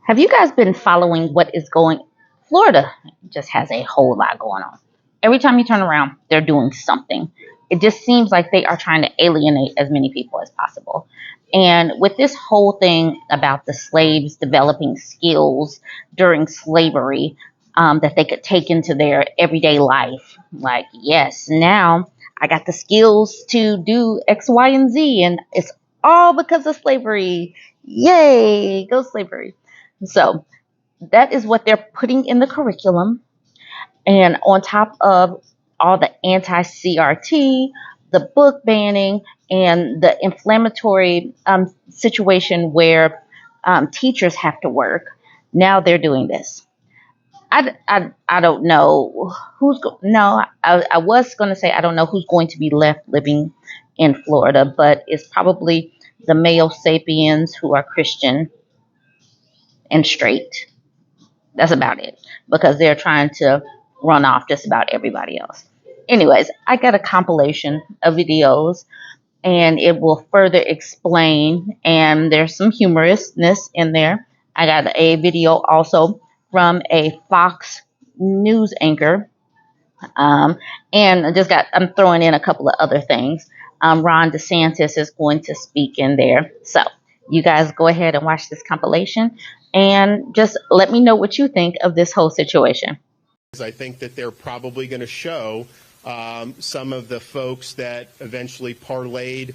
Have you guys been following what is going? Florida just has a whole lot going on. Every time you turn around, they're doing something. It just seems like they are trying to alienate as many people as possible. And with this whole thing about the slaves developing skills during slavery that they could take into their everyday life, like, yes, now I got the skills to do X, Y, and Z, and it's all because of slavery. Yay, go slavery. So that is what they're putting in the curriculum. And on top of all the anti-CRT, the book banning, and the inflammatory situation where teachers have to work, now they're doing this. I don't know I was going to say I don't know who's going to be left living in Florida, but it's probably the male sapiens who are Christian and straight. That's about it, because they're trying to run off just about everybody else. Anyways, I got a compilation of videos and it will further explain, and there's some humorousness in there. I got a video also from a Fox News anchor, and I'm throwing in a couple of other things. Ron DeSantis is going to speak in there. So you guys go ahead and watch this compilation and just let me know what you think of this whole situation. I think that they're probably going to show some of the folks that eventually parlayed,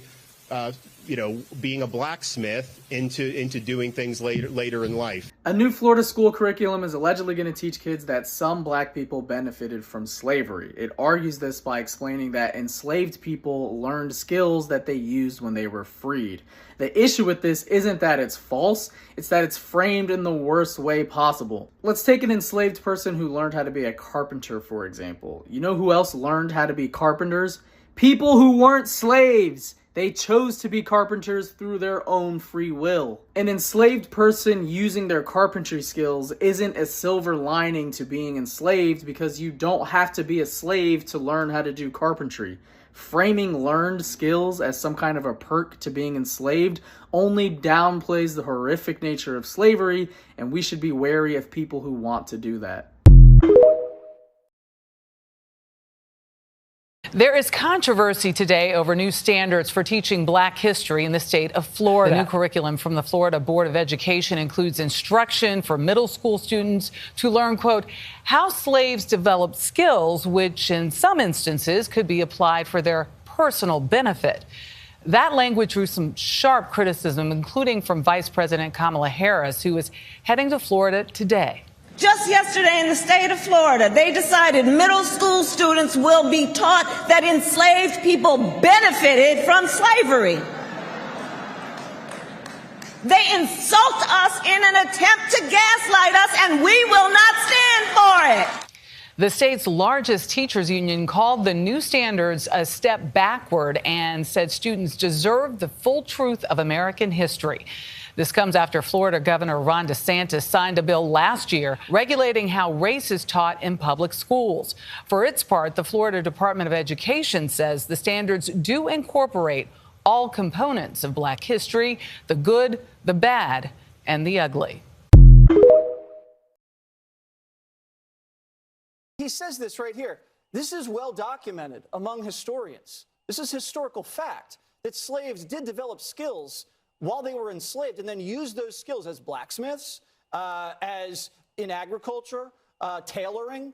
being a blacksmith into doing things later in life. A new Florida school curriculum is allegedly going to teach kids that some black people benefited from slavery. It argues this by explaining that enslaved people learned skills that they used when they were freed. The issue with this isn't that it's false, it's that it's framed in the worst way possible. Let's take an enslaved person who learned how to be a carpenter, for example. You know who else learned how to be carpenters? People who weren't slaves. They chose to be carpenters through their own free will. An enslaved person using their carpentry skills isn't a silver lining to being enslaved, because you don't have to be a slave to learn how to do carpentry. Framing learned skills as some kind of a perk to being enslaved only downplays the horrific nature of slavery, and we should be wary of people who want to do that. There is controversy today over new standards for teaching black history in the state of Florida. The new curriculum from the Florida Board of Education includes instruction for middle school students to learn, quote, how slaves developed skills, which in some instances could be applied for their personal benefit. That language drew some sharp criticism, including from Vice President Kamala Harris, who is heading to Florida today. Just yesterday in the state of Florida, they decided middle school students will be taught that enslaved people benefited from slavery. They insult us in an attempt to gaslight us, and we will not stand for it. The state's largest teachers union called the new standards a step backward and said students deserve the full truth of American history. This comes after Florida Governor Ron DeSantis signed a bill last year regulating how race is taught in public schools. For its part, the Florida Department of Education says the standards do incorporate all components of black history, the good, the bad, and the ugly. He says this right here. This is well documented among historians. This is historical fact that slaves did develop skills while they were enslaved, and then used those skills as blacksmiths, as in agriculture, tailoring,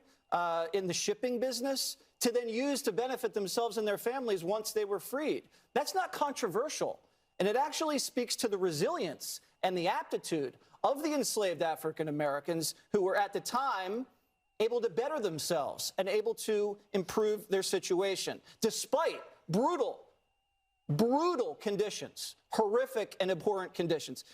in the shipping business, to then use to benefit themselves and their families once they were freed. That's not controversial, and it actually speaks to the resilience and the aptitude of the enslaved African Americans who were at the time able to better themselves and able to improve their situation, despite brutal conditions, horrific and abhorrent conditions.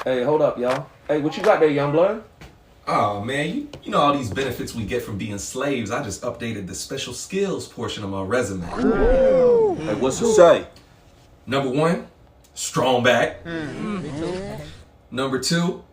Hey, hold up, y'all. Hey, what you got there, young blood? Oh man, you know all these benefits we get from being slaves. I just updated the special skills portion of my resume. Hey, what's it say? Number 1, strong back. Number 2,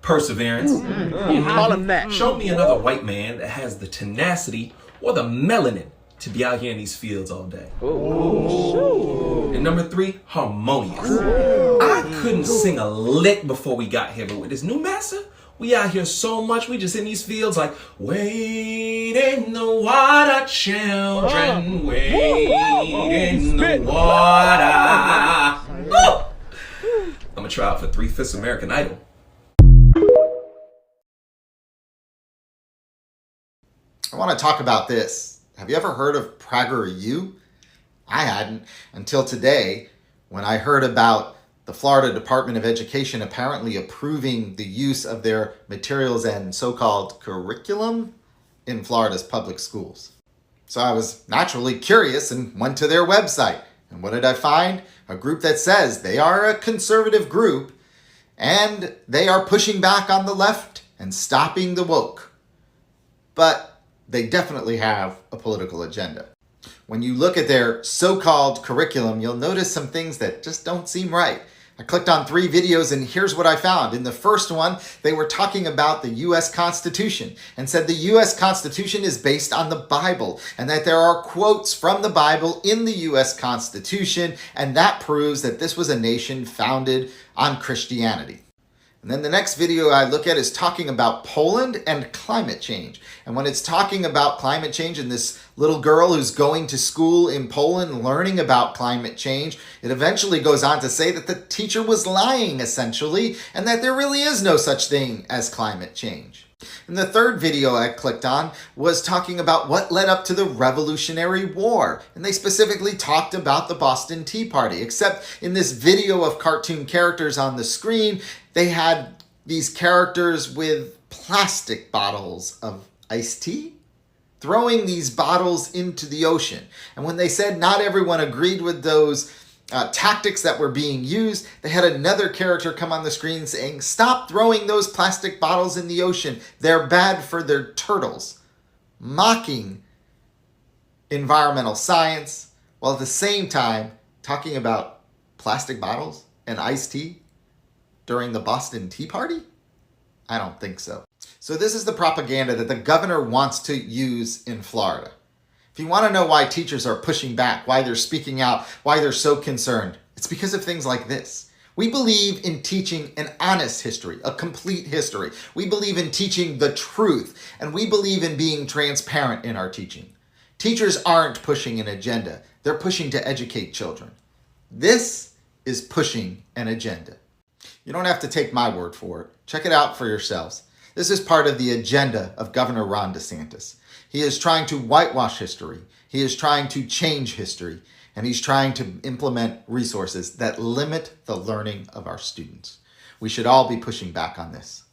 perseverance. Call him that. Show me another white man that has the tenacity or the melanin to be out here in these fields all day. And number 3, harmonious. I couldn't sing a lick before we got here, but with this new master, we out here so much, we just in these fields like, wade in the water, children, wade in the water. I'm gonna try out for 3/5 American Idol. I want to talk about this. Have you ever heard of PragerU? I hadn't until today when I heard about the Florida Department of Education apparently approving the use of their materials and so-called curriculum in Florida's public schools. So I was naturally curious and went to their website. And what did I find? A group that says they are a conservative group and they are pushing back on the left and stopping the woke. But they definitely have a political agenda. When you look at their so-called curriculum, you'll notice some things that just don't seem right. I clicked on 3 videos and here's what I found. In the first one, they were talking about the U.S. Constitution and said the U.S. Constitution is based on the Bible and that there are quotes from the Bible in the U.S. Constitution, and that proves that this was a nation founded on Christianity. And then the next video I look at is talking about Poland and climate change. And when it's talking about climate change and this little girl who's going to school in Poland learning about climate change, it eventually goes on to say that the teacher was lying, essentially, and that there really is no such thing as climate change. And the third video I clicked on was talking about what led up to the Revolutionary War. And they specifically talked about the Boston Tea Party, except in this video of cartoon characters on the screen, they had these characters with plastic bottles of iced tea, throwing these bottles into the ocean. And when they said not everyone agreed with those tactics that were being used, they had another character come on the screen saying, "Stop throwing those plastic bottles in the ocean. They're bad for their turtles," mocking environmental science, while at the same time talking about plastic bottles and iced tea during the Boston Tea Party? I don't think so. So this is the propaganda that the governor wants to use in Florida. If you want to know why teachers are pushing back, why they're speaking out, why they're so concerned, it's because of things like this. We believe in teaching an honest history, a complete history. We believe in teaching the truth, and we believe in being transparent in our teaching. Teachers aren't pushing an agenda. They're pushing to educate children. This is pushing an agenda. You don't have to take my word for it. Check it out for yourselves. This is part of the agenda of Governor Ron DeSantis. He is trying to whitewash history. He is trying to change history. And he's trying to implement resources that limit the learning of our students. We should all be pushing back on this.